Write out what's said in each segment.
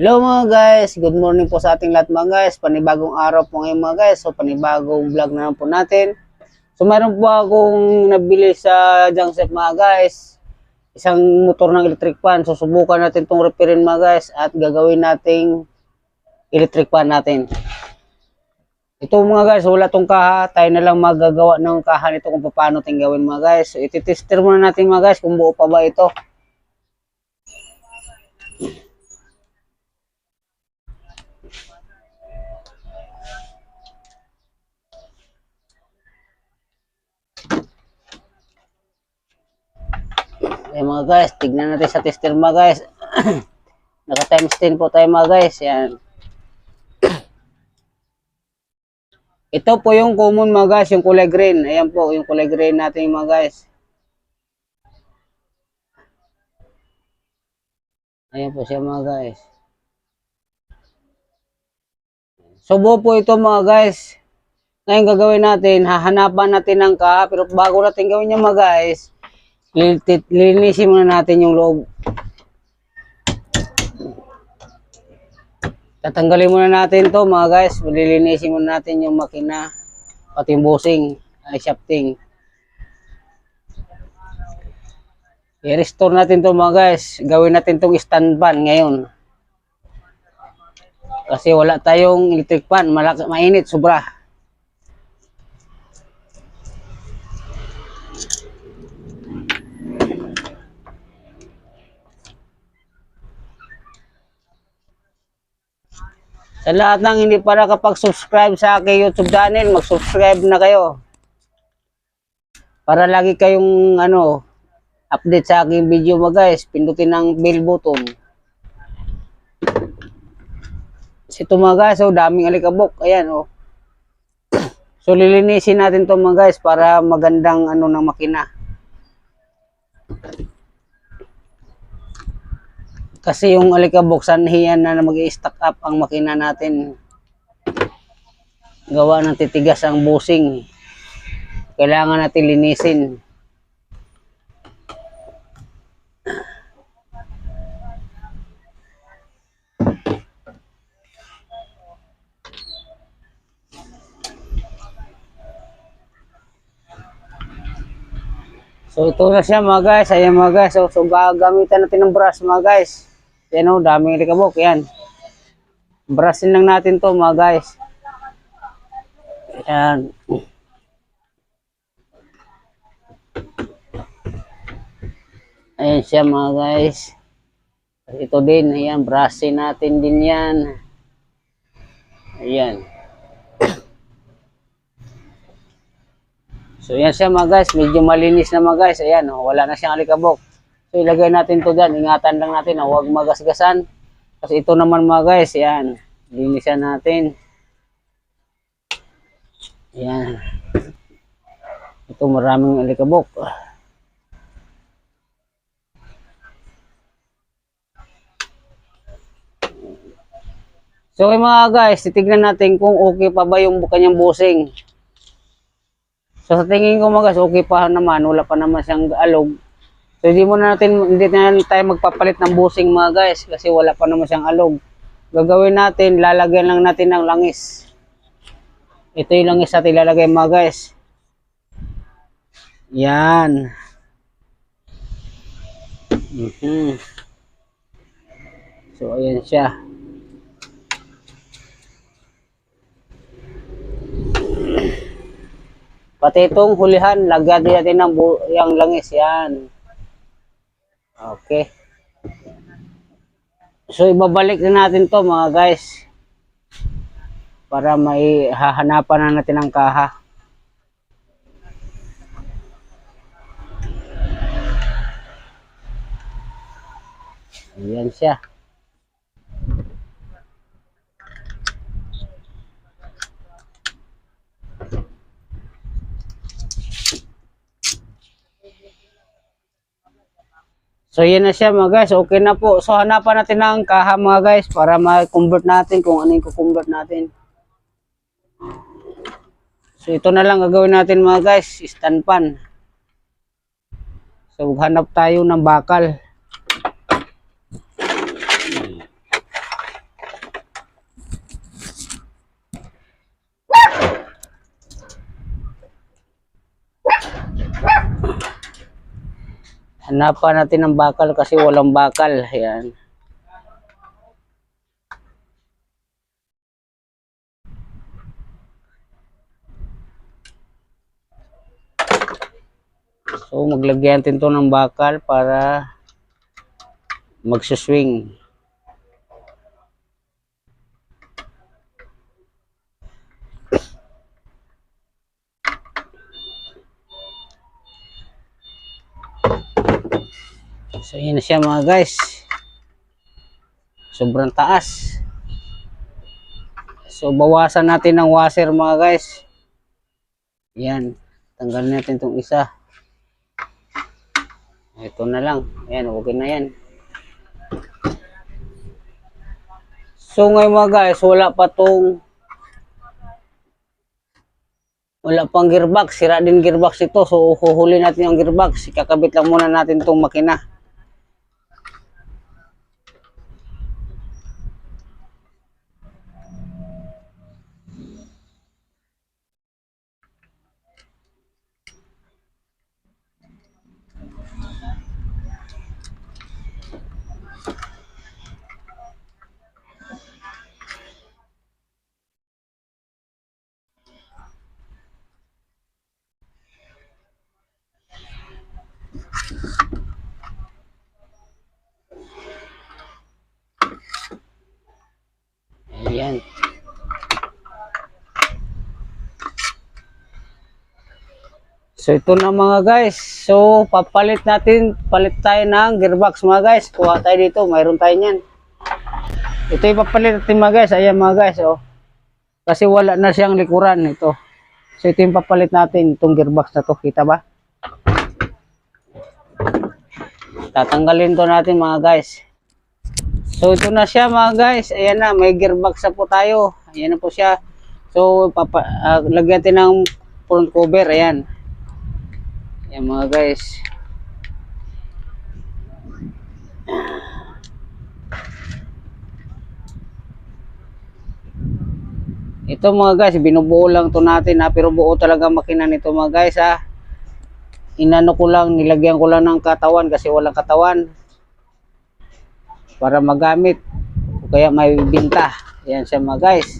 Hello mga guys, good morning po sa ating lahat mga guys. Panibagong araw po ngayon mga guys. So panibagong vlog na lang po natin. So mayroon po akong nabili sa Jangset mga guys. Isang motor ng electric fan. So subukan natin itong repairin mga guys at gagawin nating electric fan natin. Ito mga guys, wala tong kaha. Tayo na lang magagawa ng kaha nito kung paano natin gawin mga guys. So ititester muna natin mga guys kung buo pa ba ito. Ayan mga guys, tignan natin sa tester mga guys. Naka times 10 po tayo mga guys. Yan. Ito po yung common mga guys, yung kulay green. Ayan po, yung kulay green natin mga guys. Ayan po siya mga guys. So buo po ito mga guys. Ngayon gagawin natin, hahanapan natin ng kaha. Pero bago natin gawin yan mga guys, lilinisin muna natin yung loob. Tatanggalin muna natin to mga guys. Lilinisin muna natin yung makina, pati yung bushing, shafting. I-restore natin to mga guys. Gawin natin tong stand fan ngayon. Kasi wala tayong electric fan, mainit sobra. Sa lahat ng hindi pa nakapag-subscribe sa aking YouTube channel, mag-subscribe na kayo. Para lagi kayong update sa aking video mga guys. Pindutin ang bell button. Kasi ito mga guys, daming alikabok. Ayan oh. So lilinisin natin to mga guys para magandang ng makina. Kasi yung alikabok, sanhiyan na mag-i-stack up ang makina natin. Gawa ng titigas ang bushing. Kailangan natin linisin. So ito na siya mga guys. Ayan mga guys. So gagamitan natin ng brush mga guys. Yan o, daming alikabok. Yan. Brushin lang natin to mga guys. Yan. Ayan siya mga guys. Ito din. Ayan. Brushin natin din yan. Ayan. So yan siya mga guys. Medyo malinis na mga guys. Ayan. Wala na siyang alikabok. So ilagay natin to dyan. Ingatan lang natin na huwag magasgasan. Kasi ito naman mga guys. Yan. Linisan natin. Yan. Ito maraming alikabok. So okay mga guys. Titignan natin kung okay pa ba yung kanyang bushing. So sa tingin ko mga guys. Okay pa naman. Wala pa naman siyang alog. So hindi na tayo magpapalit ng bushing mga guys kasi wala pa naman siyang alog. Gagawin natin, lalagyan lang natin ng langis. Ito yung langis natin lalagay mga guys. Yan. So ayan siya. Pati itong hulihan, lagyan natin ng yung langis. Yan. Okay. So ibabalik na natin to mga guys. Para may hahanapan na natin ng kaha. Ayan siya. So yan na siya mga guys, okay na po. So hanapan natin ng kaha mga guys para ma-convert natin kung ano yung convert natin. So ito na lang gagawin natin mga guys, stand fan. So hanap tayo ng bakal. Hanapan natin ng bakal kasi walang bakal. Ayan. So maglagyan natin to ng bakal para magsuswing. So yun na siya mga guys. Sobrang taas. So bawasan natin ng washer mga guys. Yan. Tanggalin natin itong isa. Ito na lang. Ayan, okay na yan. So ngayon mga guys, wala pang gearbox. Sira din gearbox ito. So huhuli natin yung gearbox. Kakabit lang muna natin itong makina. Ayan. So ito na mga guys. So palit tayo ng gearbox mga guys. Kuha tayo dito, mayroon tayo niyan. Ito yung papalit natin mga guys. Ayan mga guys, oh. Kasi wala na siyang likuran ito. So ito yung papalit natin, itong gearbox na to, kita ba? Tatanggalin to natin mga guys. So ito na siya mga guys. Ayan na, may gearbox na po tayo. Ayan na po siya. So lagyan natin ng front cover. Ayan. Ayan mga guys. Ito mga guys, binubuo lang to natin ha. Pero buo talaga makina nito mga guys ha. Inano ko lang, nilagyan ko lang ng katawan kasi walang katawan. Para magamit o kaya may binta. Ayan siya mga guys.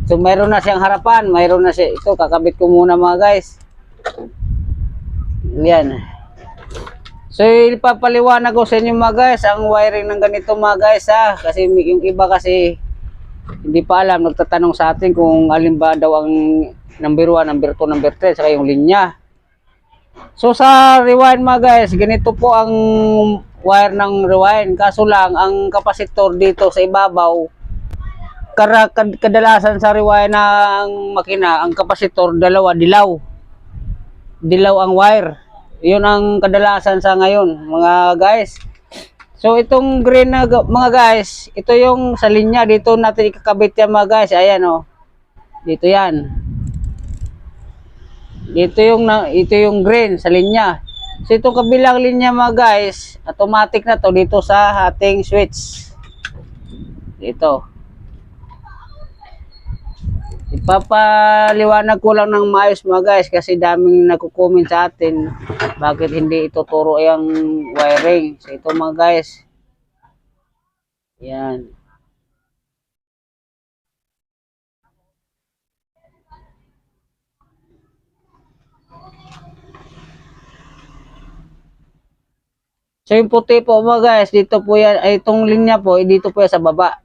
So mayroon na siyang harapan, mayroon na siya. Ito kakabit ko muna mga guys. Ayan. So ipapaliwanag ko sa inyo mga guys ang wiring ng ganito mga guys ha. Kasi yung iba kasi hindi pa alam, nagtatanong sa atin kung alin ba daw ang number 1, number 2, number 3 saka yung linya. So sa rewind mga guys, ganito po ang wire ng rewind. Kaso lang, ang kapasitor dito sa ibabaw, kadalasan sa rewind ng makina, ang kapasitor dalawa, dilaw. Dilaw ang wire. Yun ang kadalasan sa ngayon mga guys. So itong green na mga guys, ito yung sa linya. Dito natin ikakabit yan mga guys. Ayan o. Dito yan. Ito yung green sa linya. So itong kabilang linya mga guys, automatic na to dito sa ating switch. Dito. Ipapaliwanag ko lang ng maayos mga guys kasi daming nagko-comment sa atin bakit hindi ituturo yung wiring. So ito mga guys. Yan. So yung puti po mga guys, dito po yan, ay itong linya po, dito po yan sa baba.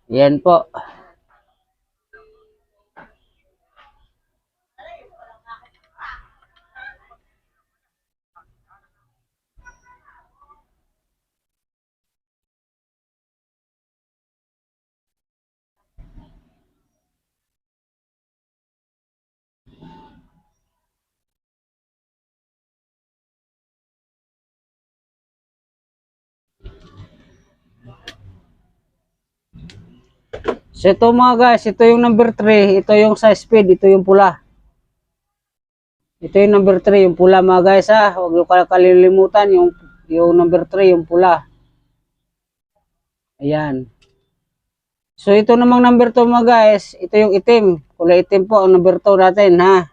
Yan po. So ito mga guys, ito yung number 3, ito yung sa speed, ito yung pula. Ito yung number 3, yung pula mga guys ha. Huwag nyo kalilimutan yung number 3, yung pula. Ayan. So ito namang number 2 mga guys, ito yung itim. Kulay itim po ang number 2 natin ha.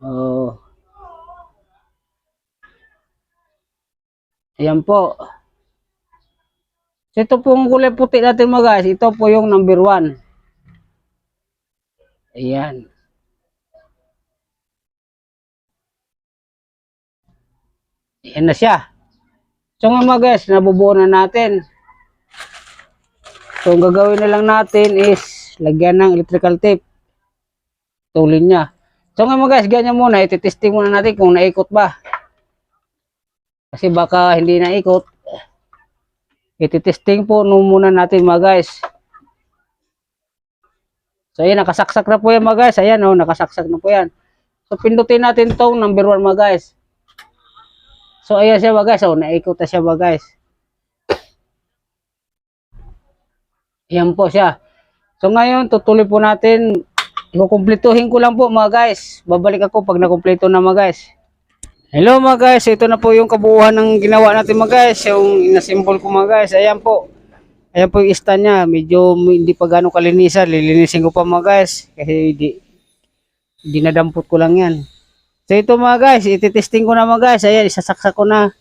Oh. Ayan po. So ito pong kulay puti natin mga guys, ito po yung number 1. Ayan. Ayan na siya. So ngayon mga guys, nabubuo na natin. So ang gagawin na lang natin is lagyan ng electrical tape. Tulin niya. So ngayon mga guys, ganyan muna, ititesting muna natin kung naikot ba. Kasi baka hindi naikot. Ititesting po muna natin mga guys. So ayan, nakasaksak na po yan mga guys. Ayan o, nakasaksak na po yan. So pindutin natin tong number 1 mga guys. So ayan siya mga guys. O, naikot na siya mga guys. Ayan po siya. So ngayon, tutuloy po natin. Ikukumplituhin ko lang po mga guys. Babalik ako pag nakumpleto na mga guys. Hello mga guys. Ito na po yung kabuuan ng ginawa natin mga guys. Yung inasymbol ko mga guys. Ayan po. Ayan po yung stand niya. Medyo hindi pa gano'ng kalinisan. Lilinisin ko pa mga guys. Kasi hindi nadampot ko lang yan. So ito mga guys. Ititesting ko na mga guys. Ayan, isasaksak ko na.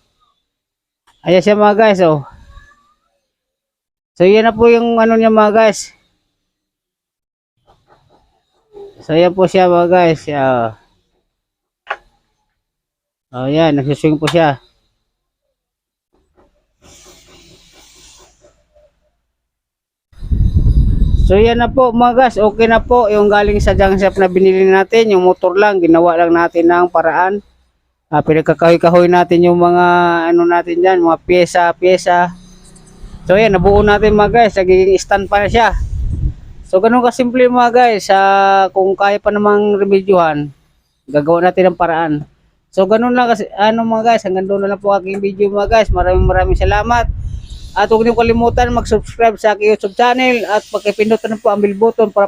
Ayan siya mga guys. Oh. So yan na po yung ano niya mga guys. So yan po siya mga guys. Oh yan, nagsuswing po siya. So yan na po mga guys. Okay na po yung galing sa junk shop na binili natin. Yung motor lang, ginawa lang natin ng paraan. Pinagkakahoy-kahoy natin yung mga ano natin dyan, mga pyesa. So yan, nabuo natin mga guys. Nagiging stand pa na siya. So ganun kasimple mga guys. Kung kaya pa namang remedyohan, gagawa natin ng paraan. So ganun lang kasi ano mga guys. Hanggang doon na lang po aking video mga guys. Maraming salamat. At huwag niyo kalimutan mag-subscribe sa aking YouTube channel. At pagkipindutan po ang bell button para